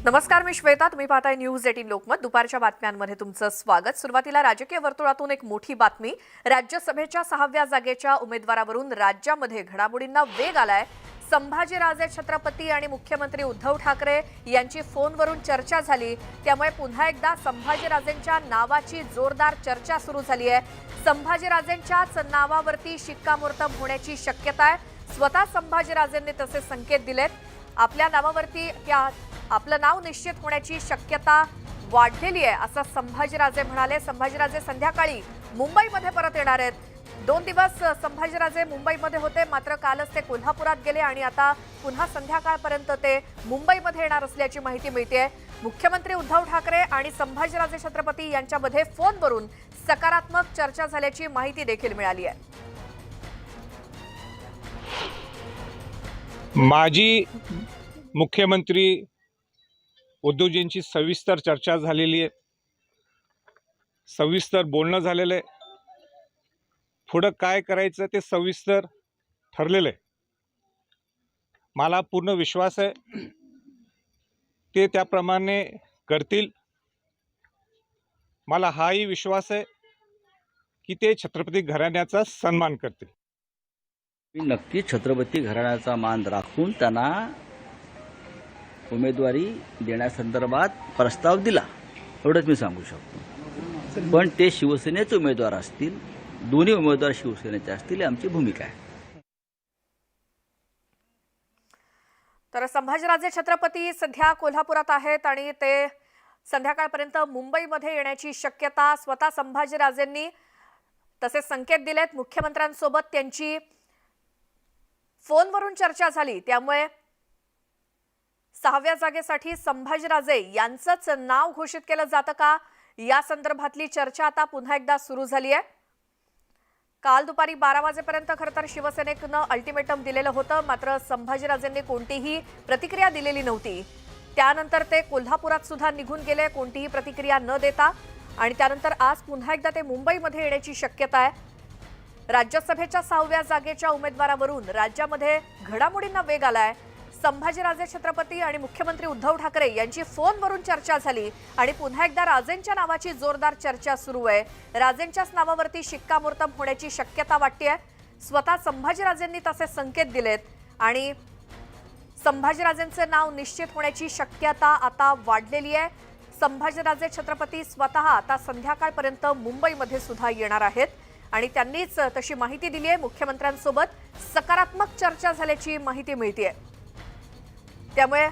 नमस्कार, मी श्वेता. तुम्ही पाहताय न्यूज 18 लोकमत. दुपारच्या बातम्यांमध्ये तुमचं स्वागत. सुरुवातीला राजकीय वर्तुळातून एक मोठी बातमी. राज्यसभेच्या 6व्या जागेच्या उमेदवारावरून राज्यामध्ये घडामोडींना वेग आलाय. संभाजीराजे छत्रपती आणि मुख्यमंत्री उद्धव ठाकरे यांची फोनवरून चर्चा झाली. त्यामुळे पुन्हा एकदा संभाजीराजेंच्या नावाची जोरदार चर्चा सुरू झाली आहे. संभाजीराजेंच्याच नावावरती शिक्कामोर्तब होण्याची शक्यता आहे. स्वतः संभाजीराजेंनी तसे संकेत दिलेत. आपल्या नावावरती आपलं नाव निश्चित होण्याची शक्यता वाढलेली आहे असं संभाजीराजे म्हणाले. संभाजीराजे संध्याकाळी मुंबईमध्ये परत येणार आहेत. 2 दिवस संभाजीराजे मुंबईमध्ये होते, मात्र कालच ते कोल्हापुरात गेले आणि आता पुन्हा संध्याकाळपर्यंत ते मुंबईमध्ये येणार असल्याची माहिती मिळते. मुख्यमंत्री उद्धव ठाकरे आणि संभाजीराजे छत्रपती यांच्यामध्ये फोनवरून सकारात्मक चर्चा झाल्याची माहिती देखील मिळाली आहे. माजी मुख्यमंत्री उद्धवजींची सविस्तर चर्चा झालेली आहे. सविस्तर बोलणं झालेलं आहे. पुढं काय करायचं ते सविस्तर ठरलेलं आहे. मला पूर्ण विश्वास आहे ते त्याप्रमाणे करतील. मला हाही विश्वास आहे की ते छत्रपती घराण्याचा सन्मान करतील. मी नक्की छत्रपती घराण्याचा मान राखून त्यांना उमेदवारी देण्यासंदर्भात प्रस्ताव दिला, एवढंच मी सांगू शकतो. पण ते शिवसेनेचे उमेदवार असतील, दोन्ही उमेदवार शिवसेनेचे असतील, ही आमची भूमिका आहे. तर संभाजीराजे छत्रपती सध्या कोल्हापुरात आहेत आणि ते संध्याकाळपर्यंत मुंबईमध्ये येण्याची शक्यता स्वतः संभाजीराजेंनी तसे संकेत दिलेत. मुख्यमंत्र्यांसोबत त्यांची फोनवरून चर्चा झाली. त्यामुळे 6व्या जागेसाठी संभाजीराजे यांचंच नाव घोषित केलं जातं का, या संदर्भातली चर्चा आता पुन्हा एकदा सुरू झाली आहे. काल दुपारी 12 वाजेपर्यंत खरं तर शिवसेनेनं अल्टिमेटम दिलेलं होतं, मात्र संभाजीराजेंनी कोणतीही प्रतिक्रिया दिलेली नव्हती. त्यानंतर ते कोल्हापुरात सुद्धा निघून गेले कोणतीही प्रतिक्रिया न देता. आणि त्यानंतर आज पुन्हा एकदा ते मुंबईमध्ये येण्याची शक्यता आहे. राज्यसभेच्या 6व्या जागेच्या उमेदवारावरून राज्यामध्ये घडामोडींना वेग आलाय. संभाजीराजे छत्रपती आणि मुख्यमंत्री उद्धव ठाकरे यांची फोनवरून चर्चा झाली आणि पुन्हा एकदा राजेंच्या नावाची जोरदार चर्चा सुरू आहे. राजेंच्याच नावावरती शिक्कामोर्तब होण्याची शक्यता वाटते. स्वतः संभाजीराजेंनी तसे संकेत दिलेत आणि संभाजीराजेंचे नाव निश्चित होण्याची शक्यता आता वाढलेली आहे. संभाजीराजे छत्रपती स्वतः आता संध्याकाळपर्यंत मुंबईमध्ये सुद्धा येणार आहेत आणि त्यांनीच तशी माहिती दिली आहे. मुख्यमंत्र्यांसोबत सकारात्मक चर्चा झाल्याची माहिती मिळते. त्यामुळे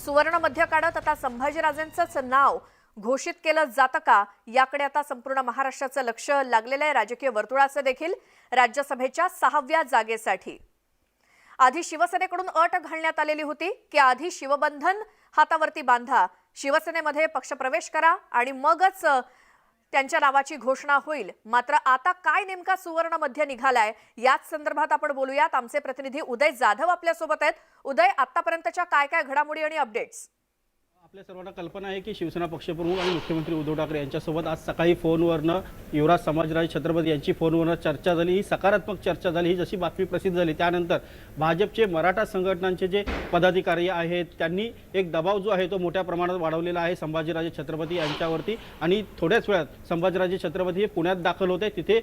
सुवर्ण मध्य काढत आता संभाजीराजेंचंच नाव घोषित केलं जातं का, याकडे आता संपूर्ण महाराष्ट्राचं लक्ष लागलेलं आहे. राजकीय वर्तुळाचं देखील. राज्यसभेच्या 6व्या जागेसाठी आधी शिवसेनेकडून अट घालण्यात आलेली होती की आधी शिवबंधन हातावरती बांधा, शिवसेनेमध्ये पक्षप्रवेश करा आणि मगच त्यांच्या नावाची घोषणा होईल. मात्र आता काय नेमका सुवर्ण मध्य निघालाय, याच संदर्भात आपण बोलूयात. आमचे प्रतिनिधी उदय जाधव आपल्यासोबत आहेत. उदय, आतापर्यंतच्या काय काय घडामोडी आणि अपडेट्स? आपल्या सर्वांना कल्पना आहे की शिवसेना पक्षप्रमुख आणि मुख्यमंत्री उद्धव ठाकरे यांच्यासोबत आज सकाळी फोनवरनं युवराज संभाजीराजे छत्रपती यांची फोनवरनं चर्चा झाली. ही सकारात्मक चर्चा झाली. ही जशी बातमी प्रसिद्ध झाली त्यानंतर भाजपचे मराठा संघटनांचे जे पदाधिकारी आहेत त्यांनी एक दबाव जो आहे तो मोठ्या प्रमाणात वाढवलेला आहे संभाजीराजे छत्रपती यांच्यावरती. आणि थोड्याच वेळात संभाजीराजे छत्रपती हे पुण्यात दाखल होते. तिथे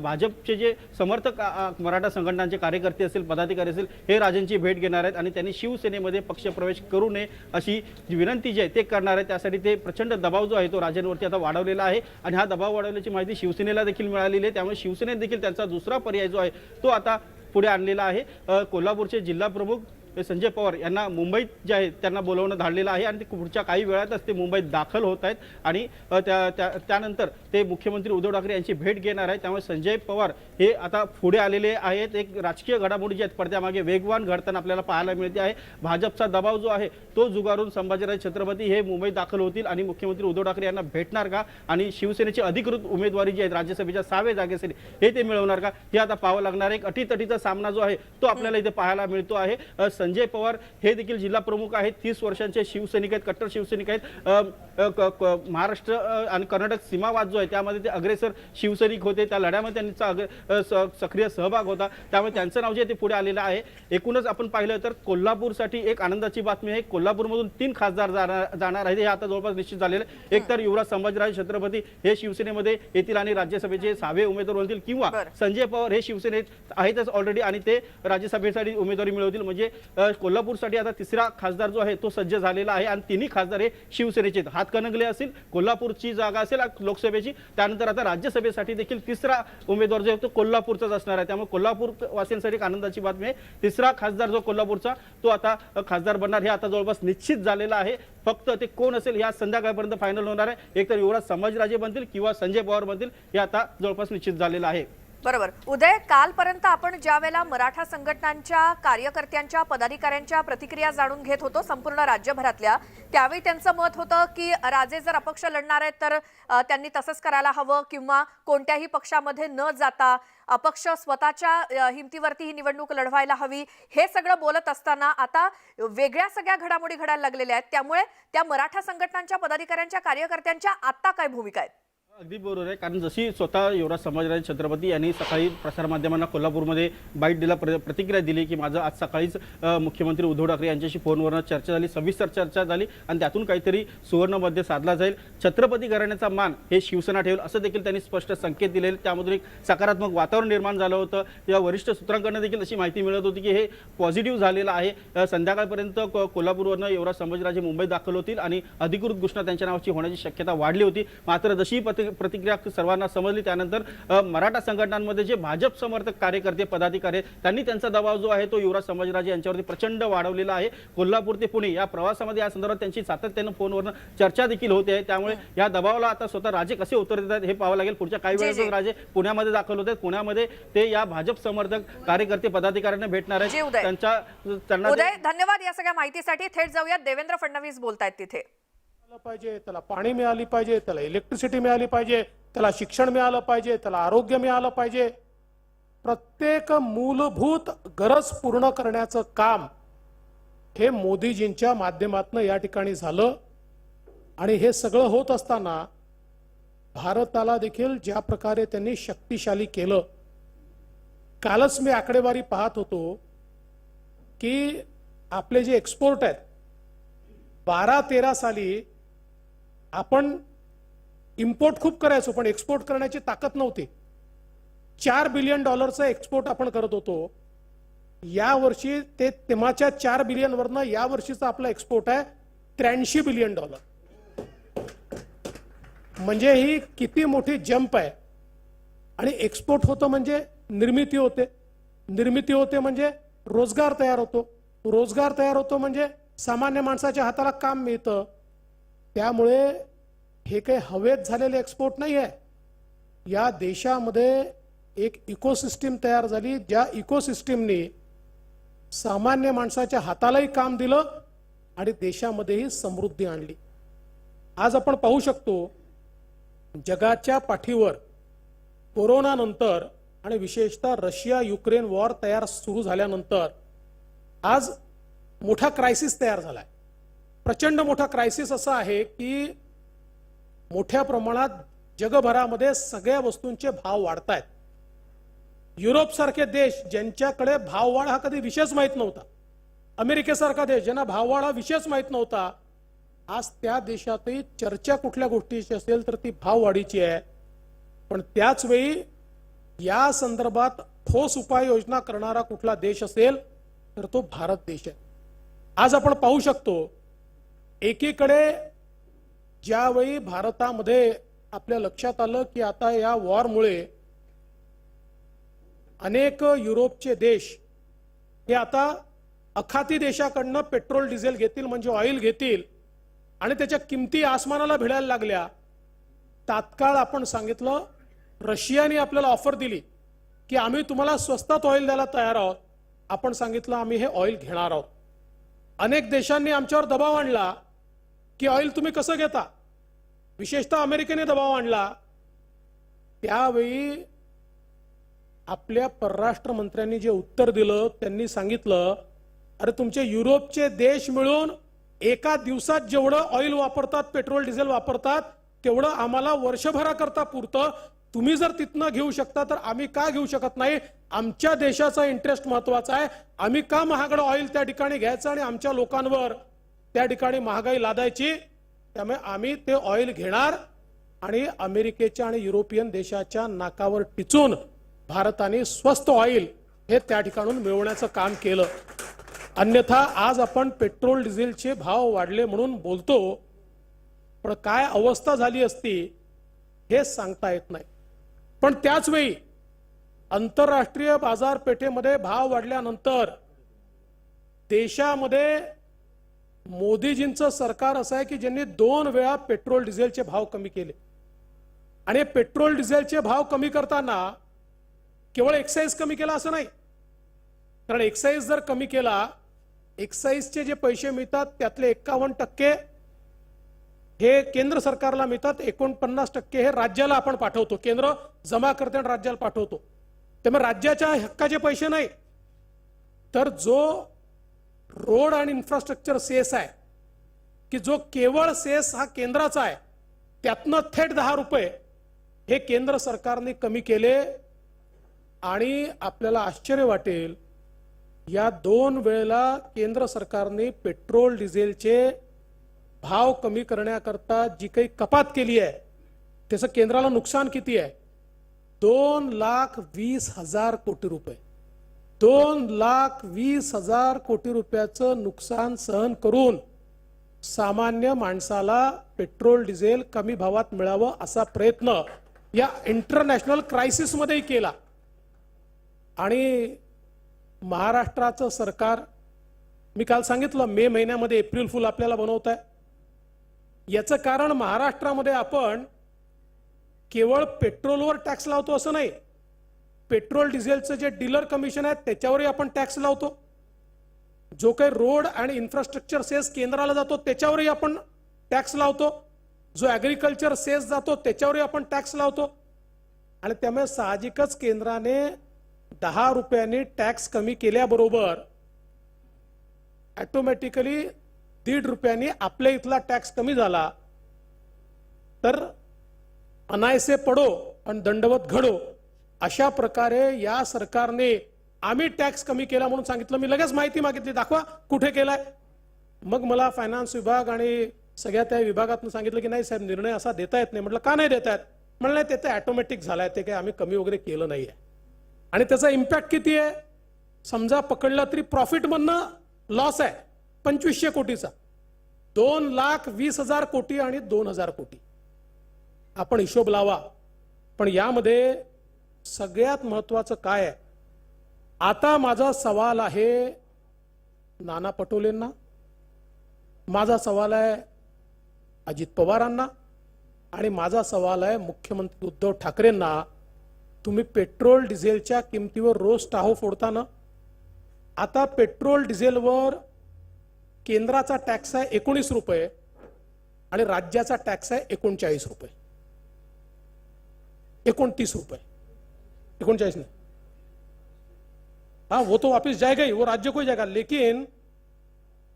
भाजपचे जे समर्थक मराठा संघटनांचे कार्यकर्ते असतील, पदाधिकारी असतील, हे राजेंची भेट घेणार आहेत आणि त्यांनी शिवसेनेमध्ये पक्षप्रवेश करू नये अशी विनंती जी आहे ते करणार आहे. त्यासाठी ते प्रचंड दबाव जो आहे तो राजेंवरती आता वाढवलेला आहे आणि हा दबाव वाढवल्याची माहिती शिवसेनेला देखील मिळालेली आहे. त्यामुळे शिवसेनेत देखील त्यांचा दुसरा पर्याय जो आहे तो आता पुढे आणलेला आहे. कोल्हापूरचे जिल्हा प्रमुख संजय पवार यांना मुंबईत जे आहे त्यांना बोलवणं धाडलेलं आहे आणि पुढच्या काही वेळातच ते मुंबईत दाखल होत आहेत आणि त्यानंतर ते मुख्यमंत्री उद्धव ठाकरे यांची भेट घेणार आहेत. त्यामुळे संजय पवार हे आता पुढे आलेले आहेत. एक राजकीय घडामोडी जी आहेत पडद्यामागे वेगवान घडताना आपल्याला पाहायला मिळते आहे. भाजपचा दबाव जो आहे तो जुगारून संभाजीराजे छत्रपती हे मुंबईत दाखल होतील आणि मुख्यमंत्री उद्धव ठाकरे यांना भेटणार का आणि शिवसेनेची अधिकृत उमेदवारी जी आहे राज्यसभेच्या 6व्या जागेसाठी हे ते मिळवणार का, हे आता पाहावं लागणार. एक अटीतटीचा सामना जो आहे तो आपल्याला इथे पाहायला मिळतो आहे. संजय पवार हे देखील जिल्हा प्रमुख आहेत, 30 वर्षांचे शिवसैनिक आहेत, कट्टर शिवसैनिक आहेत. महाराष्ट्र आणि कर्नाटक सीमावाद जो आहे त्यामध्ये ते अग्रेसर शिवसैनिक होते. त्या लढ्यामध्ये त्यांचा सक्रिय सहभाग होता, त्यामुळे त्यांचं नाव जे ते पुढे आलेलं आहे. एकूणच आपण पाहिलं तर कोल्हापूरसाठी एक आनंदाची बातमी आहे. कोल्हापूरमधून 3 खासदार जाणार आहेत, हे आता जवळपास निश्चित झालेलं आहे. एक तर युवराज संभाजीराजे छत्रपती हे शिवसेनेमध्ये येतील आणि राज्यसभेचे 6वे उमेदवार होतील, किंवा संजय पवार हे शिवसेनेत आहेतच ऑलरेडी आणि ते राज्यसभेसाठी उमेदवारी मिळवतील. म्हणजे कोल्हापूरसाठी आता 3रा खासदार जो आहे तो सज्ज झालेला आहे आणि 3ही खासदार हे शिवसेनेचे आहेत. हातकणंगले असेल, कोल्हापूरची जागा असेल लोकसभेची, त्यानंतर आता राज्यसभेसाठी देखील 3रा उमेदवार जो आहे तो कोल्हापूरचाच असणार आहे. त्यामुळे कोल्हापूर वासियांसाठी एक आनंदाची बातमी आहे. 3रा खासदार जो कोल्हापूरचा तो आता खासदार बनणार हे आता जवळपास निश्चित झालेलं आहे. फक्त ते कोण असेल या संध्याकाळपर्यंत फायनल होणार आहे. एकतर युवराज संभाजीराजे बनतील किंवा संजय पवार बनतील, हे आता जवळपास निश्चित झालेलं आहे. बरोबर. उदय, कालपर्यंत आपण ज्या वेळेला मराठा संघटनांच्या कार्यकर्त्यांच्या पदाधिकाऱ्यांच्या प्रतिक्रिया जाणून घेत होतो संपूर्ण राज्यभरातल्या, त्यावेळी त्यांचं मत होतं की राजे जर अपक्ष लढणार आहेत तर त्यांनी तसंच करायला हवं, किंवा कोणत्याही पक्षामध्ये न जाता अपक्ष स्वतःच्या हिमतीवरती ही निवडणूक लढवायला हवी. हे सगळं बोलत असताना आता वेगळ्या सगळ्या घडामोडी घडायला लागलेल्या आहेत. त्यामुळे त्या मराठा संघटनांच्या पदाधिकाऱ्यांच्या कार्यकर्त्यांच्या आता काय भूमिका आहेत? अगदी बरोबर आहे, कारण जशी स्वतः युवराज संभाजीराजे छत्रपती यांनी सकाळी प्रसारमाध्यमांना कोल्हापूरमध्ये बाईट दिला, प्रतिक्रिया दिली की माझं आज सकाळीच मुख्यमंत्री उद्धव ठाकरे यांच्याशी फोनवरून चर्चा झाली, सविस्तर चर्चा झाली आणि त्यातून काहीतरी सुवर्णमध्य साधला जाईल. छत्रपती घराण्याचा मान हे शिवसेना ठेवेल असं देखील त्यांनी स्पष्ट संकेत दिलेले. त्यामधून एक सकारात्मक वातावरण निर्माण झालं होतं. या वरिष्ठ सूत्रांकडून देखील अशी माहिती मिळत होती की हे पॉझिटिव्ह झालेलं आहे. संध्याकाळपर्यंत कोल्हापूरवरून युवराज संभाजीराजे मुंबईत दाखल होतील आणि अधिकृत घोषणा त्यांच्या नावाची होण्याची शक्यता वाढली होती. मात्र जशी प्रतिक्रिया सर्वांना समजली त्यानंतर मराठा संघटनांमध्ये जे भाजप समर्थक कार्यकर्ते पदाधिकारी त्यांनी त्यांचा दबाव जो आहे तो युवराज संभाजीराजे यांच्यावरती प्रचंड वाढवलेला आहे. कोल्हापूर ते पुणे या प्रवासामध्ये या संदर्भात त्यांची सातत्यानं फोनवरून चर्चा देखील होते आहे. त्यामुळे या दबावाला आता स्वतः राजे कसे उत्तर देतात हे पाहावं लागेल. पुढच्या काही वेळातच राजे पुण्यामध्ये दाखल होते. पुण्यामध्ये ते या भाजप समर्थक कार्यकर्ते पदाधिकाऱ्यांना भेटणार आहेत. त्यांना उदय, धन्यवाद या सगळ्या माहितीसाठी. थेट जाऊयात, देवेंद्र फडणवीस बोलतायत तिथे. पाहिजे, त्याला पाणी मिळाली पाहिजे, त्याला इलेक्ट्रिसिटी मिळाली पाहिजे, त्याला शिक्षण मिळालं पाहिजे, त्याला आरोग्य मिळालं पाहिजे. प्रत्येक मूलभूत गरज पूर्ण करण्याचं काम हे मोदीजींच्या माध्यमातून या ठिकाणी झालं. आणि हे सगळं होत असताना भारताला देखील ज्या प्रकारे त्यांनी शक्तिशाली केलं. कालच मी आकडेवारी पाहत होतो की आपले जे एक्सपोर्ट आहेत 12-13 साली आपण इम्पोर्ट खूप करायचो पण एक्सपोर्ट करण्याची ताकद नव्हती. $4 बिलियन एक्सपोर्ट आपण करत होतो. या वर्षी ते तेव्हाच्या 4 बिलियन वरनं या वर्षीचा आपला एक्सपोर्ट आहे $83 बिलियन. म्हणजे ही किती मोठी जंप आहे. आणि एक्सपोर्ट होतं म्हणजे निर्मिती होते, निर्मिती होते म्हणजे रोजगार तयार होतो, रोजगार तयार होतो म्हणजे सामान्य माणसाच्या हाताला काम मिळतं. त्यामुळे हे काही हवेत झालेले एक्सपोर्ट नाही आहे. या देशामध्ये एक इकोसिस्टीम तयार झाली, ज्या इकोसिस्टीमने सामान्य माणसाच्या हातालाही काम दिलं आणि देशामध्येही समृद्धी आणली. आज आपण पाहू शकतो जगाच्या पाठीवर कोरोना नंतर आणि विशेषतः रशिया युक्रेन वॉर सुरू झाल्यानंतर आज मोठा क्रायसिस तयार झालाय. प्रचंड मोठा क्रायसिस असा आहे की मोठ्या प्रमाणात जगभरामध्ये सगळ्या वस्तूंचे भाव वाढत आहेत. युरोप सारखे देश ज्यांच्याकडे भाववाढ हा कधी विषयच माहित नव्हता, अमेरिकेसारखा देश ज्यांना भाववाढ हा विषयच माहित नव्हता, आज त्या देशातही चर्चा कुठल्या गोष्टीची असेल तर ती भाववाढीची आहे. पण त्याच वेळी या संदर्भात ठोस उपाययोजना करणारा कुठला देश असेल तर तो भारत देश आहे. आज आपण पाहू शकतो एकीकडे ज्यावेळी भारतामध्ये आपल्या लक्षात आलं की आता या वॉरमुळे अनेक युरोपचे देश हे आता अखाती देशाकडनं पेट्रोल डिझेल घेतील म्हणजे ऑइल घेतील आणि त्याच्या किमती आसमानाला भिडायला लागल्या. तात्काळ आपण सांगितलं, रशियाने आपल्याला ऑफर दिली की आम्ही तुम्हाला स्वस्तात ऑइल द्यायला तयार आहोत. आपण सांगितलं आम्ही हे ऑइल घेणार आहोत. अनेक देशांनी आमच्यावर दबाव आणला की ऑइल तुम्ही कसं घेता, विशेषतः अमेरिकेने दबाव आणला. त्यावेळी आपल्या परराष्ट्र मंत्र्यांनी जे उत्तर दिलं त्यांनी सांगितलं अरे तुमचे युरोपचे देश मिळून एका दिवसात जेवढं ऑइल वापरतात, पेट्रोल डिझेल वापरतात, तेवढं आम्हाला वर्षभराकरता पुरतं. तुम्ही जर तिथनं घेऊ शकता तर आम्ही का घेऊ शकत नाही? आमच्या देशाचा इंटरेस्ट महत्वाचा आहे. आम्ही का महागडं ऑइल त्या ठिकाणी घ्यायचं आणि आमच्या लोकांवर त्या ठिकाणी महागाई लादायची? त्यामुळे आम्ही ते ऑइल घेणार आणि अमेरिकेच्या आणि युरोपियन देशाच्या नाकावर टिचून भारताने स्वस्त ऑइल हे त्या ठिकाणून मिळवण्याचं काम केलं. अन्यथा आज आपण पेट्रोल डिझेलचे भाव वाढले म्हणून बोलतो, पण काय अवस्था झाली असती हे सांगता येत नाही. पण त्याच वेळी आंतरराष्ट्रीय बाजारपेठेमध्ये भाव वाढल्यानंतर देशामध्ये मोदीजींचं सरकार असं आहे की ज्यांनी 2 वेळा पेट्रोल डिझेलचे भाव कमी केले. आणि पेट्रोल डिझेलचे भाव कमी करताना केवळ एक्साईज कमी केला असं नाही, कारण एक्साईज जर कमी केला, एक्साईजचे जे पैसे मिळतात त्यातले 51% हे केंद्र सरकारला मिळतात, 49% हे राज्याला आपण पाठवतो. केंद्र जमा करते आणि राज्याला पाठवतो. त्यामुळे राज्याच्या हक्काचे पैसे नाही, तर जो रोड आणि इन्फ्रास्ट्रक्चर सेस आहे की जो केवळ सेस हा केंद्राचा आहे, त्यातनं थेट 10 रुपये हे केंद्र सरकारने कमी केले. आणि आपल्याला आश्चर्य वाटेल, या 2 वेळेला केंद्र सरकारने पेट्रोल डिझेलचे भाव कमी करण्याकरता जी काही कपात केली आहे त्याचं केंद्राला नुकसान किती आहे? 2,20,000 कोटी रुपये. 2,20,000 कोटी रुपयाचं नुकसान सहन करून सामान्य माणसाला पेट्रोल डिझेल कमी भावात मिळावं असा प्रयत्न या इंटरनॅशनल क्रायसिसमध्येही केला. आणि महाराष्ट्राचं सरकार, मी काल सांगितलं, मे महिन्यामध्ये एप्रिल फुल आपल्याला बनवत आहे. याचं कारण महाराष्ट्रामध्ये आपण केवळ पेट्रोलवर टॅक्स लावतो असं नाही, पेट्रोल डिझेलचं जे डीलर कमिशन आहे त्याच्यावरही आपण टॅक्स लावतो. जो काही रोड आणि इन्फ्रास्ट्रक्चर सेस केंद्राला जातो त्याच्यावरही आपण टॅक्स लावतो. जो ऍग्रिकल्चर सेस जातो त्याच्यावरही आपण टॅक्स लावतो. आणि त्यामुळे साहजिकच केंद्राने 10 रुपयांनी टॅक्स कमी केल्याबरोबर ऑटोमॅटिकली 1.5 रुपयांनी आपल्या इथला टॅक्स कमी झाला. तर अनायसे पडो आणि दंडवत घडो अशा प्रकारे या सरकारने आम्ही टॅक्स कमी केला म्हणून सांगितलं. मी लगेच माहिती मागितली, दाखवा कुठे केलाय. मग मला फायनान्स विभाग आणि सगळ्या त्या विभागातून सांगितलं की नाही साहेब, निर्णय असा देता येत नाही. म्हटलं का नाही देता येत? म्हणलं ते तर ऑटोमॅटिक झालाय, ते काही आम्ही कमी वगैरे केलं नाहीये. आणि त्याचा इम्पॅक्ट किती आहे? समजा पकडला तरी प्रॉफिट मधनं लॉस आहे 2500 कोटीचा. 2,20,000 कोटी आणि 2,000 कोटी आपण हिशोब लावा. पण यामध्ये सगळ्यात महत्वाचं काय आहे? आता माझा सवाल आहे नाना पटोलेंना, माझा सवाल आहे अजित पवारांना आणि माझा सवाल आहे मुख्यमंत्री उद्धव ठाकरेंना. तुम्ही पेट्रोल डिझेलच्या किमतीवर रोज टाहो फोडताना. आता पेट्रोल डिझेलवर केंद्राचा टॅक्स आहे 19 रुपये आणि राज्याचा टॅक्स आहे 39 रुपये. 29 रुपये, 39 नहीं, हाँ वो तो वापस जाएगा ही, वो राज्य को ही जाएगा. लेकिन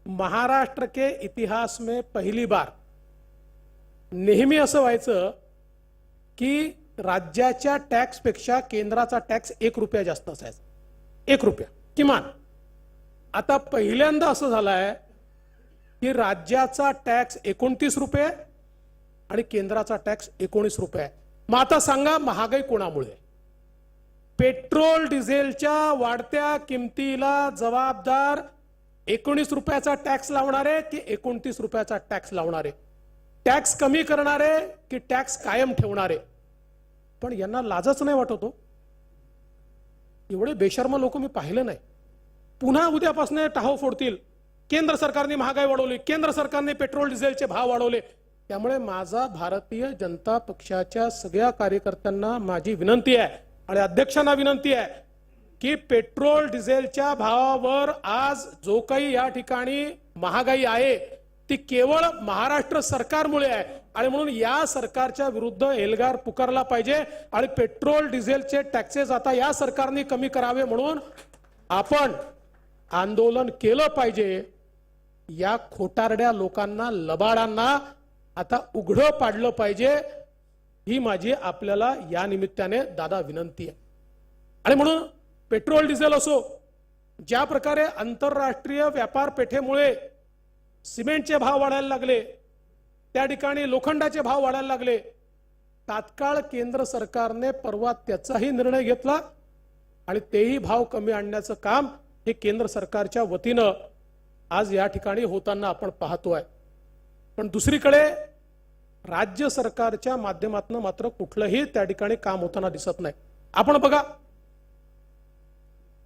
महाराष्ट्र के इतिहास में पहली बार नेहमी असं व्हायचं की राज्याच्या टॅक्स पेक्षा केंद्राचा टॅक्स 1 रुपया जास्त असायचा. 1 रुपया किमान. आता पहिल्यांदा असं झालंय की राज्याचा टॅक्स 29 रुपये आणि केंद्राचा टॅक्स 19 रुपये. मग आता सांगा महागाई कोणामुळे? पेट्रोल डिझेलच्या वाढत्या किमतीला जबाबदार 19 रुपयाचा टॅक्स लावणारे की 29 रुपयाचा टॅक्स लावणारे? टॅक्स कमी करणारे की टॅक्स कायम ठेवणारे? पण यांना लाजच नाही वाटत हो. एवढे बेशर्म लोक मी पाहिले नाही. पुन्हा उद्यापासून टाहो फोडतील. केंद्र सरकारने महागाई वाढवली, केंद्र सरकारने पेट्रोल डिझेलचे भाव वाढवले. त्यामुळे माझा भारतीय जनता पक्षाच्या सगळ्या कार्यकर्त्यांना माझी विनंती आहे आणि अध्यक्षांना विनंती आहे की पेट्रोल डिझेलच्या भावावर आज जो काही या ठिकाणी महागाई आहे ती केवळ महाराष्ट्र सरकारमुळे आहे. आणि म्हणून या सरकारच्या विरुद्ध एल्गार पुकारला पाहिजे आणि पेट्रोल डिझेलचे टॅक्सेस आता या सरकारने कमी करावे म्हणून आपण आंदोलन केलं पाहिजे, या खोटारड्या लोकांना, लबाडांना आता उघडं पाडलं पाहिजे, ही माझी आपल्याला या निमित्ताने दादा विनंती आहे. आणि म्हणून पेट्रोल डिझेल असो, ज्या प्रकारे आंतरराष्ट्रीय व्यापार पेठेमुळे सिमेंटचे भाव वाढायला लागले, त्या ठिकाणी लोखंडाचे भाव वाढायला लागले, तात्काळ केंद्र सरकारने परवा त्याचाही निर्णय घेतला आणि तेही भाव कमी आणण्याचं काम हे केंद्र सरकारच्या वतीनं आज या ठिकाणी होताना आपण पाहतोय. पण दुसरीकडे राज्य सरकारच्या माध्यमातून मात्र कुठलंही त्या ठिकाणी काम होताना दिसत नाही. आपण बघा,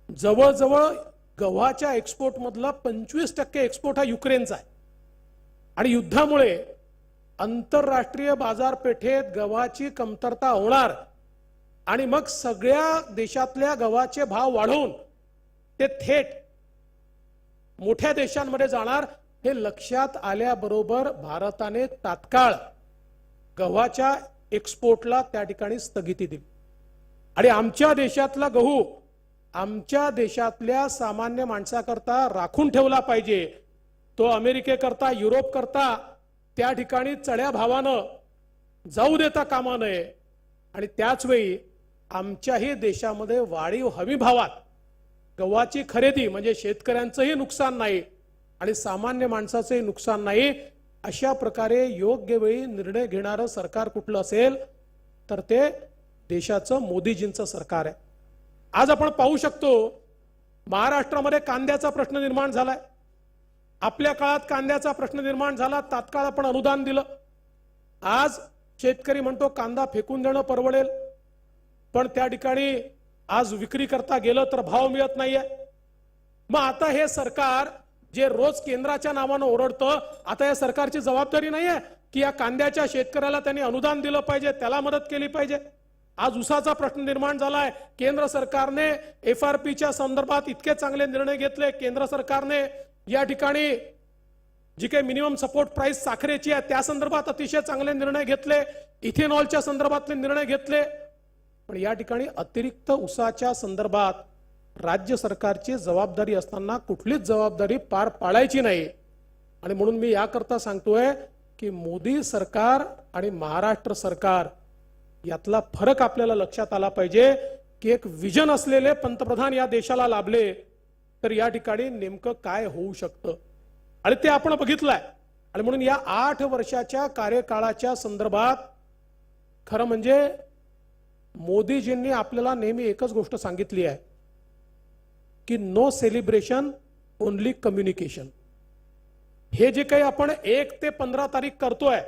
जवळजवळ गव्हाच्या एक्सपोर्ट मधला 25% एक्सपोर्ट हा युक्रेनचा आहे आणि युद्धामुळे आंतरराष्ट्रीय बाजारपेठेत गव्हाची कमतरता होणार आणि मग सगळ्या देशातल्या गव्हाचे भाव वाढवून ते थेट मोठ्या देशांमध्ये जाणार, हे लक्षात आल्याबरोबर भारताने तात्काळ गव्हाच्या एक्सपोर्टला त्या ठिकाणी स्थगिती दिली आणि आमच्या देशातला गहू आमच्या देशातल्या सामान्य माणसाकरता राखून ठेवला पाहिजे. तो अमेरिकेकरता, युरोप करता त्या ठिकाणी चढ्या भावानं जाऊ देता कामा नये आणि त्याच वेळी आमच्याही देशामध्ये वाढीव हमी भावात गव्हाची खरेदी, म्हणजे शेतकऱ्यांचंही नुकसान नाही आणि सामान्य माणसाचंही नुकसान नाही, अशा प्रकारे योग्य वेळी निर्णय घेणारं सरकार कुठलं असेल तर ते देशाचं मोदीजींचं सरकार आहे. आज आपण पाहू शकतो महाराष्ट्रामध्ये कांद्याचा प्रश्न निर्माण झालाय. आपल्या काळात कांद्याचा प्रश्न निर्माण झाला, तात्काळ आपण अनुदान दिलं. आज शेतकरी म्हणतो कांदा फेकून देणं परवडेल, पण त्या ठिकाणी आज विक्री करता गेलं तर भाव मिळत नाहीये. मग आता हे सरकार जे रोज केंद्राच्या नावानं ओरडतं, आता या सरकारची जबाबदारी नाहीये की या कांद्याच्या शेतकऱ्याला त्यांनी अनुदान दिलं पाहिजे, त्याला मदत केली पाहिजे. आज ऊसाचा प्रश्न निर्माण झालाय. केंद्र सरकारने FRPच्या संदर्भात इतके चांगले निर्णय घेतले. केंद्र सरकारने या ठिकाणी जी काही मिनिमम सपोर्ट प्राइस साखरेची आहे त्या संदर्भात अतिशय चांगले निर्णय घेतले. इथेनॉलच्या संदर्भातले निर्णय घेतले. पण या ठिकाणी अतिरिक्त ऊसाच्या संदर्भात राज्य सरकारची जबाबदारी असताना कुठलीच जबाबदारी पार पाडायची नाही. आणि म्हणून मी याकरता सांगतोय की मोदी सरकार आणि महाराष्ट्र सरकार यातला फरक आपल्याला लक्षात आला पाहिजे की एक विजन असलेले पंतप्रधान या देशाला लाभले तर या ठिकाणी नेमकं काय होऊ शकतं आणि ते आपण बघितलंय. आणि म्हणून या 8 वर्षाच्या कार्यकाळाच्या संदर्भात खरं म्हणजे मोदीजींनी आपल्याला नेहमी एकच गोष्ट सांगितली आहे की नो सेलिब्रेशन, ओनली कम्युनिकेशन. हे जे काही आपण 1 ते 15 तारीख करतोय,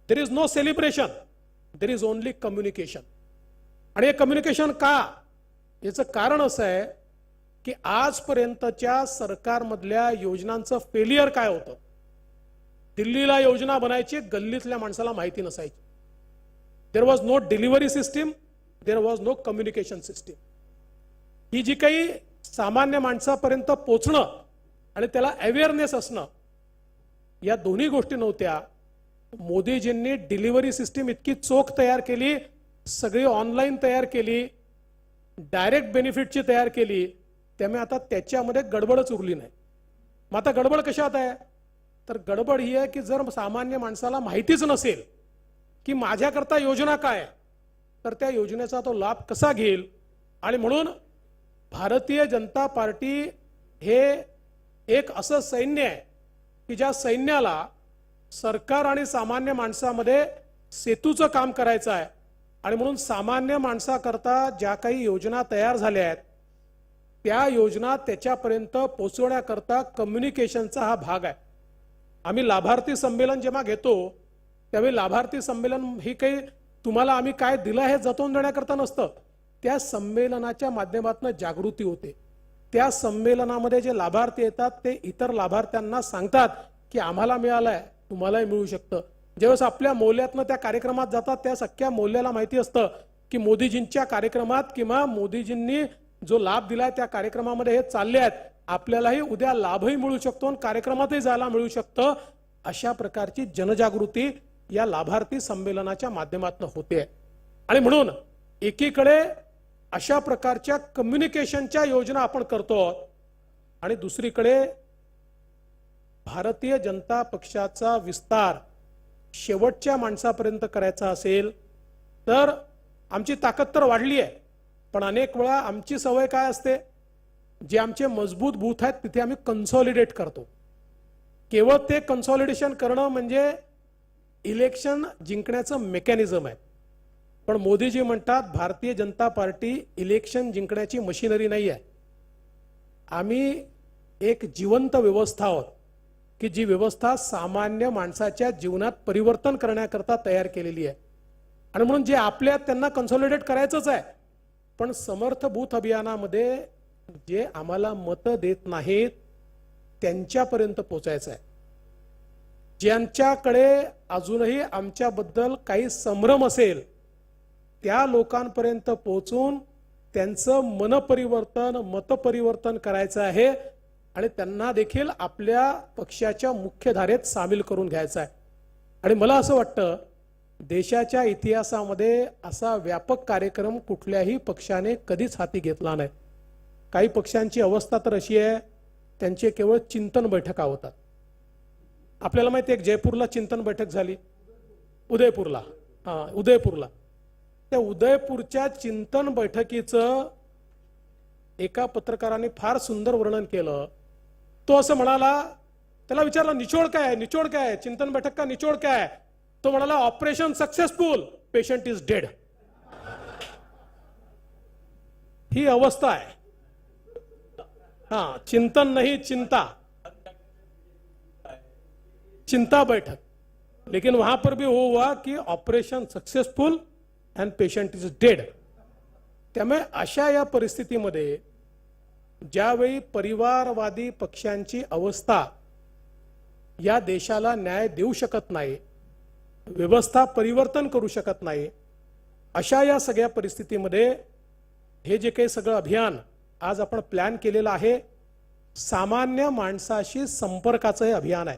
there is no celebration, there is only communication. आणि हे कम्युनिकेशन का? याचं कारण असं आहे की आजपर्यंतच्या सरकारमधल्या योजनांचं फेलियर काय होतं. दिल्लीला योजना बनायची, गल्लीतल्या माणसाला माहिती नसायची. There was no delivery system, there was no communication system. ही जी काही सामान्य माणसापर्यंत पोचणं आणि त्याला अवेअरनेस असणं, या दोन्ही गोष्टी नव्हत्या. मोदीजींनी डिलिव्हरी सिस्टीम इतकी चोख तयार केली, सगळी ऑनलाईन तयार केली, डायरेक्ट बेनिफिटची तयार केली, त्यामुळे आता त्याच्यामध्ये गडबडच उरली नाही. मग आता गडबड कशात आहे? तर गडबड ही आहे की जर सामान्य माणसाला माहितीच नसेल की माझ्याकरता योजना काय, तर त्या योजनेचा तो लाभ कसा घेईल. आणि म्हणून भारतीय जनता पार्टी हे एक असं सैन्य आहे की ज्या सैन्याला सरकार आणि सामान्य माणसामध्ये सेतूचं काम करायचं आहे. आणि म्हणून सामान्य माणसाकरता ज्या काही योजना तयार झाल्या आहेत त्या योजना त्याच्यापर्यंत पोहोचवण्याकरता कम्युनिकेशनचा हा भाग आहे. आम्ही लाभार्थी संमेलन जेव्हा घेतो त्यावेळी लाभार्थी संमेलन ही काही तुम्हाला आम्ही काय दिलं हे जतवून देण्याकरता नसतं. त्या संमेलनाच्या माध्यमातून जागृती होते. त्या संमेलनामध्ये जे लाभार्थी येतात ते इतर लाभार्थ्यांना सांगतात की आम्हाला मिळालंय, तुम्हालाही मिळू शकतं. ज्यावेळेस आपल्या मौल्यातनं त्या कार्यक्रमात जातात त्या सख्या मौल्याला माहिती असतं की मोदीजींच्या कार्यक्रमात किंवा मोदीजींनी जो लाभ दिलाय त्या कार्यक्रमामध्ये हे चालले आहेत, आपल्यालाही उद्या लाभही मिळू शकतो आणि कार्यक्रमातही जायला मिळू शकतं. अशा प्रकारची जनजागृती या लाभार्थी संमेलनाच्या माध्यमातून होते. आणि म्हणून एकीकडे अशा प्रकारच्या कम्युनिकेशनच्या योजना आपण करतो आणि दुसरीकडे भारतीय जनता पक्षाचा विस्तार शेवटच्या माणसापर्यंत करायचा असेल तर आमची ताकद तर वाढली आहे, पण अनेक वेळा आमची सवय काय असते, जे आमचे मजबूत बूथ आहेत तिथे आम्ही कन्सॉलिडेट करतो. केवळ ते कन्सॉलिडेशन करणं म्हणजे इलेक्शन जिंकण्याचं मेकॅनिझम आहे. पण मोदीजी म्हणतात भारतीय जनता पार्टी इलेक्शन जिंकण्याची मशिनरी नाही आहे. आम्ही एक जिवंत व्यवस्था आहोत की जी व्यवस्था सामान्य माणसाच्या जीवनात परिवर्तन करण्याकरता तयार केलेली आहे. आणि म्हणून जे आपल्या त्यांना कन्सॉलिडेट करायचंच आहे, पण समर्थ बूथ अभियानामध्ये जे आम्हाला मतं देत नाहीत त्यांच्यापर्यंत पोहोचायचं आहे. ज्यांच्याकडे अजूनही आमच्याबद्दल काही संभ्रम असेल त्या लोकांपर्यंत पोहोचून त्यांचं मनपरिवर्तन मतपरिवर्तन करायचं आहे आणि त्यांना देखील आपल्या पक्षाच्या मुख्य धारेत सामील करून घ्यायचं आहे. आणि मला असं वाटतं देशाच्या इतिहासामध्ये असा व्यापक कार्यक्रम कुठल्याही पक्षाने कधीच हाती घेतला नाही. काही पक्षांची अवस्था तर अशी आहे त्यांचे केवळ चिंतन बैठका होतात. आपल्याला माहिती आहे जयपूरला चिंतन बैठक झाली, उदयपूरला त्या उदयपूरच्या चिंतन बैठकीचं एका पत्रकाराने फार सुंदर वर्णन केलं. तो असं म्हणाला, त्याला विचारलं निचोड काय आहे, निचोड काय आहे, चिंतन बैठक का निचोड काय आहे. तो म्हणाला operation successful, patient is dead. ही अवस्था आहे. चिंतन नहीं चिंता, चिंता बैठक. लेकिन वहां पर भी वो हुआ कि operation successful and patient is dead. त्यामुळे अशा या परिस्थितीमध्ये ज्यावेळी परिवारवादी पक्षांची अवस्था या देशाला न्याय देऊ शकत नाही, व्यवस्था परिवर्तन करू शकत नाही, अशा या सगळ्या परिस्थितीमध्ये हे जे काही सगळं अभियान आज आपण प्लॅन केलेलं आहे सामान्य माणसाशी संपर्काचं हे अभियान आहे.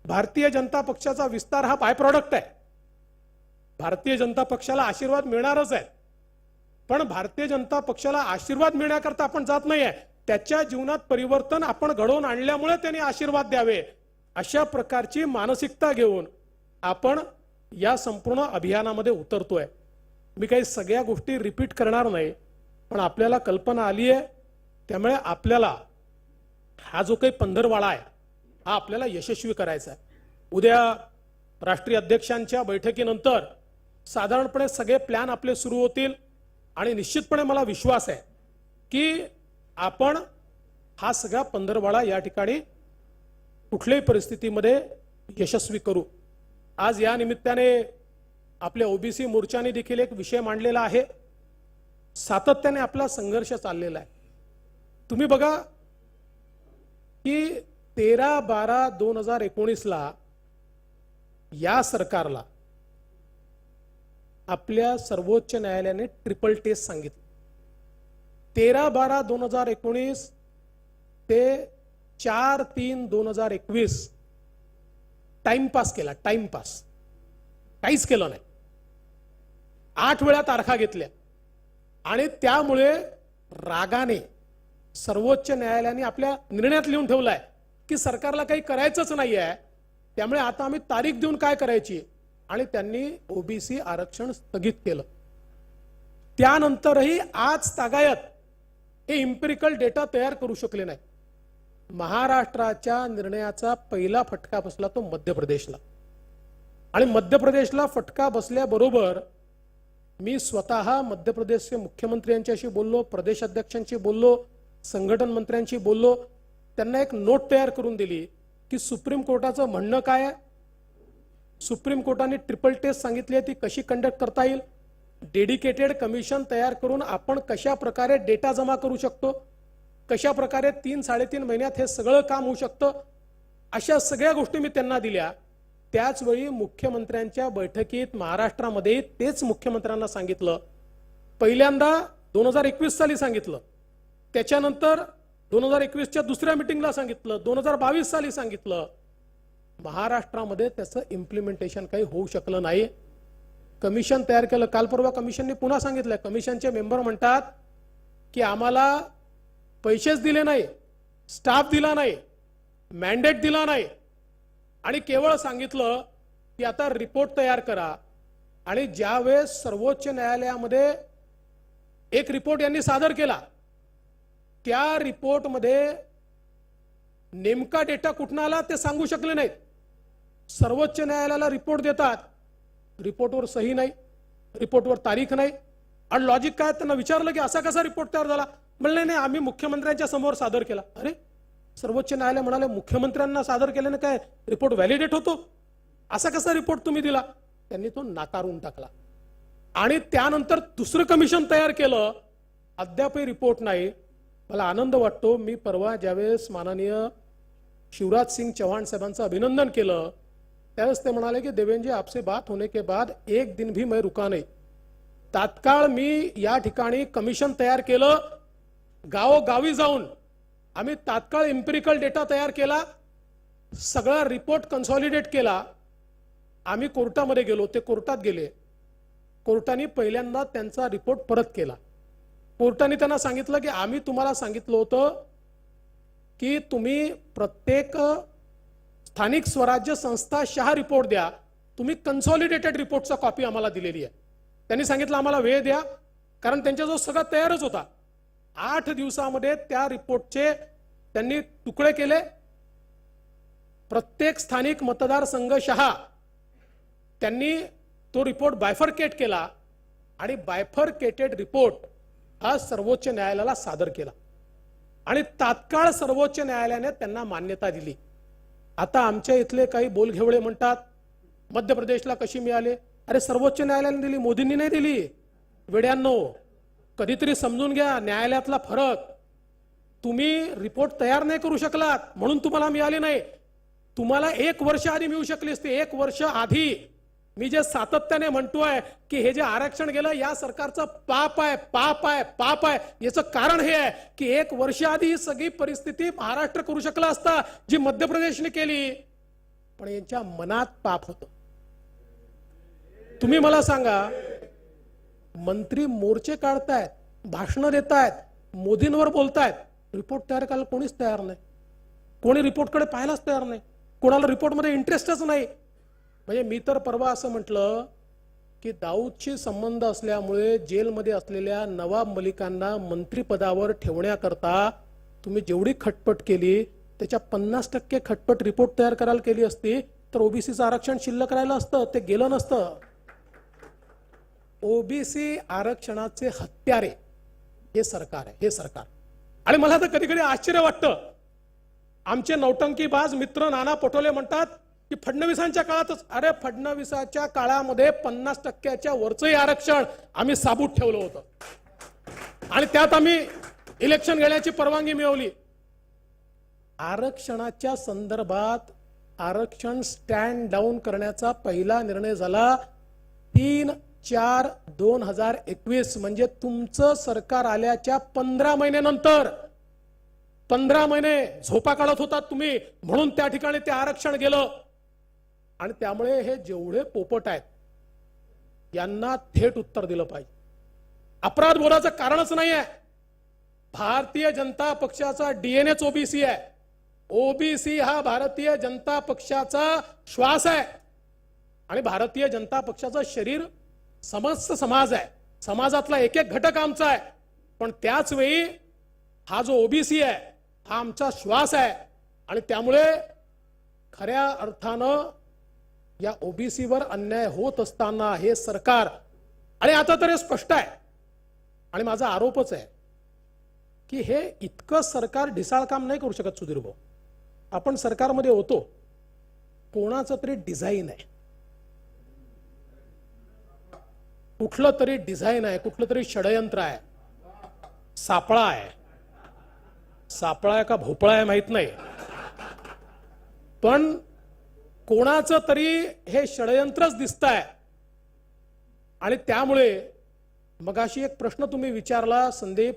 भारतीय जनता पक्षाचा विस्तार हा बाय प्रॉडक्ट आहे. भारतीय जनता पक्षाला आशीर्वाद मिळणारच आहे, पण भारतीय जनता पक्षाला आशीर्वाद मिळण्याकरता आपण जात नाहीये, त्याच्या जीवनात परिवर्तन आपण घडवून आणल्यामुळे त्यांनी आशीर्वाद द्यावे अशा प्रकारची मानसिकता घेऊन आपण या संपूर्ण अभियानामध्ये उतरतोय. मी काही सगळ्या गोष्टी रिपीट करणार नाही, पण आपल्याला कल्पना आली आहे. त्यामुळे आपल्याला हा जो काही पंधरवाडा आहे हा आपल्याला यशस्वी करायचा आहे. उद्या राष्ट्रीय अध्यक्षांच्या बैठकीनंतर साधारणपणे सगळे प्लॅन आपले सुरू होतील आणि निश्चितपणे मला विश्वास आहे की आपण हा सगळा पंधरवाडा या ठिकाणी कुठल्याही परिस्थितीमध्ये यशस्वी करू. आज या निमित्ताने आपल्या ओबीसी मोर्चाने देखील एक विषय मांडलेला आहे. सातत्याने आपला संघर्ष चाललेला आहे. तुम्ही बघा की 13/12/2019 या सरकारला आपल्या सर्वोच्च न्यायालयाने ट्रिपल टेस्ट सांगितलं. 13/12/2019 ते 4/3/2021 टाइमपास केला. टाइमपास काहीच केलं नाही. 8 वेळा तारखा घेतल्या आणि त्यामुळे रागाने सर्वोच्च न्यायालयाने आपल्या निर्णयात लिहून ठेवलाय की सरकारला काही करायचंच नाही आहे, त्यामुळे आता आम्ही तारीख देऊन काय करायची, आणि त्यांनी ओबीसी आरक्षण स्थगित केलं. त्यानंतरही आज तागायत हे इम्पेरिकल डेटा तयार करू शकले नाही. महाराष्ट्राच्या निर्णयाचा पहिला फटका बसला तो मध्य प्रदेशला, आणि मध्य प्रदेशला फटका बसल्याबरोबर मी स्वतः मध्य प्रदेशचे मुख्यमंत्री यांच्याशी बोललो, प्रदेश अध्यक्षांशी बोललो, संघटन मंत्र्यांशी बोललो. त्यांना एक नोट तयार करून दिली की सुप्रीम कोर्टाचं म्हणणं काय आहे, सुप्रीम कोर्टाने ट्रिपल टेस्ट सांगितली आहे ती कशी कंडक्ट करता येईल, डेडिकेटेड कमिशन तयार करून आपण कशा प्रकारे डेटा जमा करू शकतो, कशा प्रकारे 3-3.5 महिन्यात हे सगळं काम होऊ शकतं, अशा सगळ्या गोष्टी मी त्यांना दिल्या. त्याचवेळी मुख्यमंत्र्यांच्या बैठकीत महाराष्ट्रामध्ये तेच मुख्यमंत्र्यांना सांगितलं. पहिल्यांदा 2021 साली सांगितलं, त्याच्यानंतर 2021च्या दुसऱ्या मीटिंगला सांगितलं, 2022 साली सांगितलं. महाराष्ट्रामध्ये त्याचं इम्प्लिमेंटेशन काही होऊ शकलं नाही. कमिशन तयार केलं. काल परवा कमिशनने पुन्हा सांगितलं, कमिशनचे मेंबर म्हणतात की आम्हाला पैसेच दिले नाही, स्टाफ दिला नाही, मॅन्डेट दिला नाही आणि केवळ सांगितलं की आता रिपोर्ट तयार करा. आणि ज्यावेळेस सर्वोच्च न्यायालयामध्ये एक रिपोर्ट यांनी सादर केला, त्या रिपोर्टमध्ये नेमका डेटा कुठून आला ते सांगू शकले नाहीत. सर्वोच्च न्यायालयाला रिपोर्ट देतात, रिपोर्टवर सही नाही, रिपोर्टवर तारीख नाही. आणि लॉजिक काय, त्यांना विचारलं की असा कसा रिपोर्ट तयार झाला, म्हणले नाही आम्ही मुख्यमंत्र्यांच्या समोर सादर केला. अरे, सर्वोच्च न्यायालय म्हणाले मुख्यमंत्र्यांना सादर केल्याने काय रिपोर्ट व्हॅलिडेट होतो? असा कसा रिपोर्ट तुम्ही दिला? त्यांनी तो नाकारून टाकला. आणि त्यानंतर दुसरं कमिशन तयार केलं, अद्यापही रिपोर्ट नाही. मला आनंद वाटतो, मी परवा ज्यावेळेस माननीय शिवराज सिंह चौहान साहेबांचं अभिनंदन केलं त्यावेळेस ते म्हणाले की देवेंद्र जी आपसे बात होने के बाद एक दिन भी मैं रुका नहीं. तात्काळ मी या ठिकाणी कमिशन तयार केलं, गावोगावी जाऊन आम्ही तात्काळ एम्पिरिकल डेटा तयार केला, सगळा रिपोर्ट कन्सॉलिडेट केला. आम्ही कोर्टामध्ये गेलो, ते कोर्टात गेले. कोर्टाने पहिल्यांदा त्यांचा रिपोर्ट परत केला. कोर्टाने त्यांना सांगितलं की आम्ही तुम्हाला सांगितलं होतं की तुम्ही प्रत्येक स्थानिक स्वराज्य संस्था 6 रिपोर्ट द्या, तुम्ही कन्सॉलिडेटेड रिपोर्टचा कॉपी आम्हाला दिलेली आहे. त्यांनी सांगितलं आम्हाला वेळ द्या, कारण त्यांच्याजवळ सगळा तयारच होता. 8 दिवसामध्ये त्या रिपोर्टचे त्यांनी तुकडे केले. प्रत्येक स्थानिक मतदारसंघ 6 त्यांनी तो रिपोर्ट बायफरकेट केला आणि बायफरकेटेड रिपोर्ट हा सर्वोच्च न्यायालयाला सादर केला आणि तात्काळ सर्वोच्च न्यायालयाने त्यांना मान्यता दिली. आता आमच्या इथले काही बोलघेवळे म्हणतात मध्य प्रदेशला कशी मिळाले? अरे, सर्वोच्च न्यायालयाने दिली, मोदींनी नाही दिली. वेड्यांनो, कधीतरी समजून घ्या न्यायालयातला फरक. तुम्ही रिपोर्ट तयार नाही करू शकलात म्हणून तुम्हाला मिळाली नाही. तुम्हाला 1 वर्ष आधी मिळू शकली असते. 1 वर्ष आधी. मी जे सातत्याने म्हणतोय की हे जे आरक्षण गेलं या सरकारचं पाप आहे, पाप आहे, पाप आहे. याचं कारण हे आहे की 1 वर्ष आधी ही सगळी परिस्थिती महाराष्ट्र करू शकला असता जी मध्य प्रदेशने केली, पण यांच्या मनात पाप होतं. तुम्ही मला सांगा, मंत्री मोर्चे काढतायत, भाषणं देतायत, मोदींवर बोलतायत, रिपोर्ट तयार करायला कोणीच तयार नाही. कोणी रिपोर्टकडे पाहायलाच तयार नाही, कोणाला रिपोर्टमध्ये इंटरेस्टच नाही. म्हणजे मी तर परवा असं म्हटलं की दाऊदशी संबंध असल्यामुळे जेलमध्ये असलेल्या नवाब मलिकांना मंत्रिपदावर ठेवण्याकरता तुम्ही जेवढी खटपट केली त्याच्या 50% खटपट रिपोर्ट तयार करायला केली असती तर ओबीसीचं आरक्षण शिल्लक राहिलं असतं, ते गेलं नसतं. ओबीसी आरक्षणाचे हत्यारे हे सरकार आहे, हे सरकार. आणि मला तर कधी कधी आश्चर्य वाटतं, आमचे नौटंकीबाज मित्र नाना पटोले म्हणतात की फडणवीसांच्या काळातच. अरे, फडणवीसाच्या काळामध्ये 50%च्या वरचंही आरक्षण आम्ही साबूत ठेवलं होतं आणि त्यात आम्ही इलेक्शन घेण्याची परवानगी मिळवली. आरक्षणाच्या संदर्भात आरक्षण स्टँड डाऊन करण्याचा पहिला निर्णय झाला 3/4/2021, म्हणजे तुमचं सरकार आल्याच्या 15 महिन्यानंतर. 15 महिने झोपा काढत होतात तुम्ही, म्हणून त्या ठिकाणी ते आरक्षण गेलं. आणि त्यामुळे हे जेवढे पोपट आहेत यांना थेट उत्तर दिलं पाहिजे. अपराध बोलायचं कारणच नाही आहे. भारतीय जनता पक्षाचा डीएनएच ओबीसी आहे. ओबीसी हा भारतीय जनता पक्षाचा श्वास आहे आणि भारतीय जनता पक्षाचं शरीर समस्त समाज आहे. समाजातला एक एक घटक आमचा आहे, पण त्याच वेळी हा जो ओबीसी आहे हा आमचा श्वास आहे. आणि त्यामुळे खऱ्या अर्थानं या ओबीसीवर अन्याय होत असताना हे सरकार, आणि आता तर हे स्पष्ट आहे आणि माझा आरोपच आहे की हे इतकं सरकार ढिसाळ काम नाही करू शकत. सुधीर भाऊ, आपण सरकारमध्ये होतो, कोणाचं तरी डिझाईन आहे, कुठलं तरी डिझाईन आहे, कुठलं तरी षडयंत्र आहे, सापळा आहे. सापळा आहे का भोपळा आहे माहित नाही, पण कोणाचं तरी हे षडयंत्रच दिसतंय. आणि त्यामुळे मगाशी एक प्रश्न तुम्ही विचारला संदीप,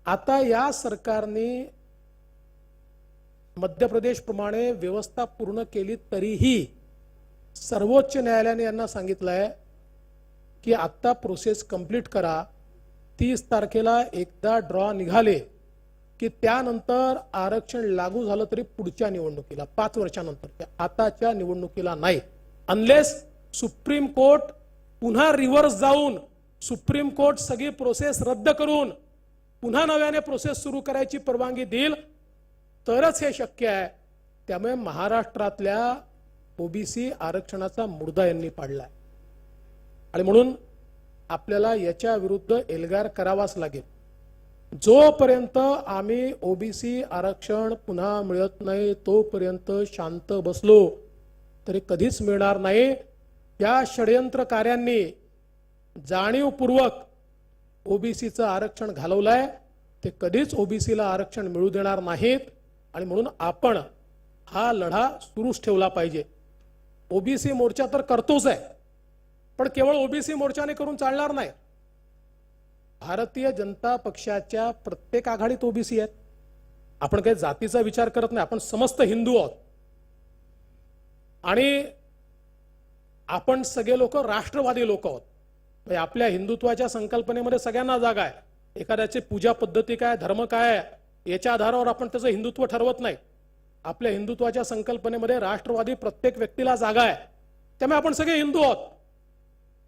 आता या सरकारने मध्य प्रदेश प्रमाणे व्यवस्था पूर्ण केली तरीही सर्वोच्च न्यायालयाने यांना सांगितलंय की आता प्रोसेस कंप्लीट करा. 30 तारखेला एकदा ड्रॉ निघाले की त्यानंतर आरक्षण लागू झालं तरी पुढच्या निवडणुकीला 5 वर्षानंतर, आताच्या निवडणुकीला नाही. अनलेस सुप्रीम कोर्ट पुन्हा रिव्हर्स जाऊन सुप्रीम कोर्ट सगळी प्रोसेस रद्द करून पुन्हा नव्याने प्रोसेस सुरू करायची परवानगी देईल तरच हे शक्य आहे. त्यामुळे महाराष्ट्रातल्या ओबीसी आरक्षणाचा मुर्दा यांनी पाडलाय आणि म्हणून आपल्याला याच्या विरुद्ध एल्गार करावाच लागेल. जोपर्यंत आम्ही ओबीसी आरक्षण पुन्हा मिळत नाही तोपर्यंत शांत बसलो तरी कधीच मिळणार नाही. या षडयंत्रकार्यांनी जाणीवपूर्वक ओबीसीचं आरक्षण घालवलंय, ते कधीच ओबीसीला आरक्षण मिळू देणार नाहीत आणि म्हणून आपण हा लढा सुरूच ठेवला पाहिजे. ओबीसी मोर्चा तर करतोच आहे, पण केवळ ओबीसी मोर्चाने करून चालणार नाही. भारतीय जनता पक्षाच्या प्रत्येक आघाडीत ओबीसी आहेत. आपण काही जातीचा विचार करत नाही, आपण समस्त हिंदू आहोत आणि आपण सगळे लोक राष्ट्रवादी लोक आहोत. म्हणजे आपल्या हिंदुत्वाच्या संकल्पनेमध्ये सगळ्यांना जागा आहे. एखाद्याची पूजा पद्धती काय, धर्म काय आहे याच्या आधारावर आपण त्याचं हिंदुत्व ठरवत नाही. आपल्या हिंदुत्वाच्या संकल्पनेमध्ये राष्ट्रवादी प्रत्येक व्यक्तीला जागा आहे, त्यामुळे आपण सगळे हिंदू आहोत.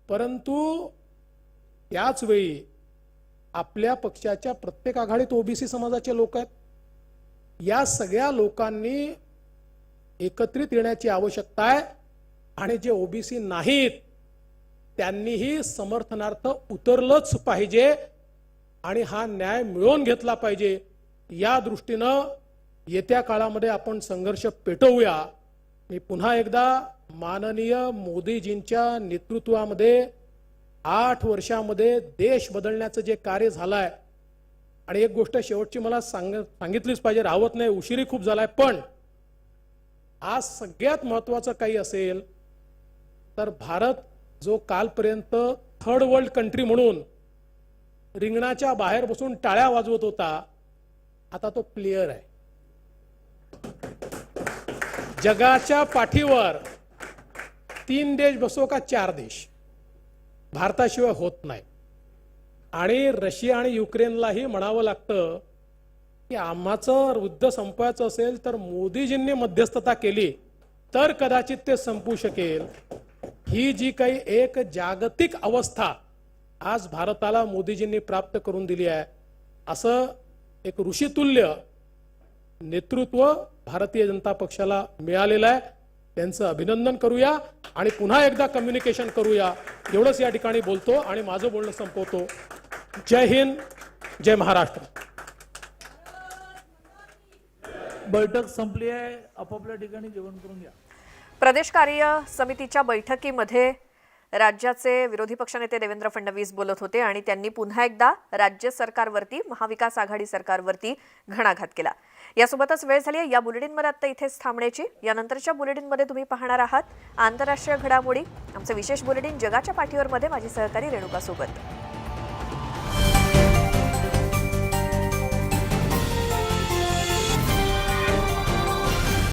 परंतु याच वेळी आपल्या पक्षाच्या प्रत्येक आघाडीत ओबीसी समाजाचे लोक आहेत. या सगळ्या लोकांनी एकत्रित येण्याची आवश्यकता आहे आणि जे ओबीसी नाहीत त्यांनीही समर्थनार्थ उतरलंच पाहिजे आणि हा न्याय मिळवून घेतला पाहिजे. या दृष्टीनं येत्या काळामध्ये आपण संघर्ष पेटवूया. मी पुन्हा एकदा माननीय मोदीजींच्या नेतृत्वामध्ये 8 वर्षामध्ये देश बदलण्याचं जे कार्य झालंय आणि एक गोष्ट शेवटची मला सांगितलीच पाहिजे, राहत नाही, उशिरी खूप झालाय, पण आज सगळ्यात महत्वाचं काही असेल तर भारत जो कालपर्यंत थर्ड वर्ल्ड कंट्री म्हणून रिंगणाच्या बाहेर बसून टाळ्या वाजवत होता, आता तो प्लेयर आहे. जगाच्या पाठीवर 3 देश बसो का 4 देश, भारताशिवाय होत नाही. आणि रशिया आणि युक्रेनलाही म्हणावं लागतं की आम्हाचं युद्ध संपवायचं असेल तर मोदीजींनी मध्यस्थता केली तर कदाचित ते संपू शकेल. ही जी काही एक जागतिक अवस्था आज भारताला मोदीजींनी प्राप्त करून दिली आहे, असं एक ऋषितुल्य नेतृत्व भारतीय जनता पक्षाला मिळालेलं आहे. त्यांचं अभिनंदन करूया आणि पुन्हा एकदा कम्युनिकेशन करूया. एवढंच या ठिकाणी बोलतो आणि माझं बोलणं संपवतो. जय हिंद, जय महाराष्ट्र. बैठक संपली आहे. आपापल्या ठिकाणी जेवण करून घ्या. प्रदेश कार्य समितीच्या बैठकीमध्ये राज्याचे विरोधी पक्षनेते देवेंद्र फडणवीस बोलत होते आणि त्यांनी पुन्हा एकदा राज्य सरकारवरती, महाविकास आघाडी सरकारवरती घणाघात केला. यासोबतच वेळ झाली आहे या बुलेटिनमध्ये आता इथेच थांबण्याची. यानंतरच्या बुलेटिनमध्ये तुम्ही पाहणार आहात आंतरराष्ट्रीय घडामोडी. आमचे विशेष बुलेटिन जगाच्या पाठीवर मध्ये माझी सहकारी रेणुका सोबत.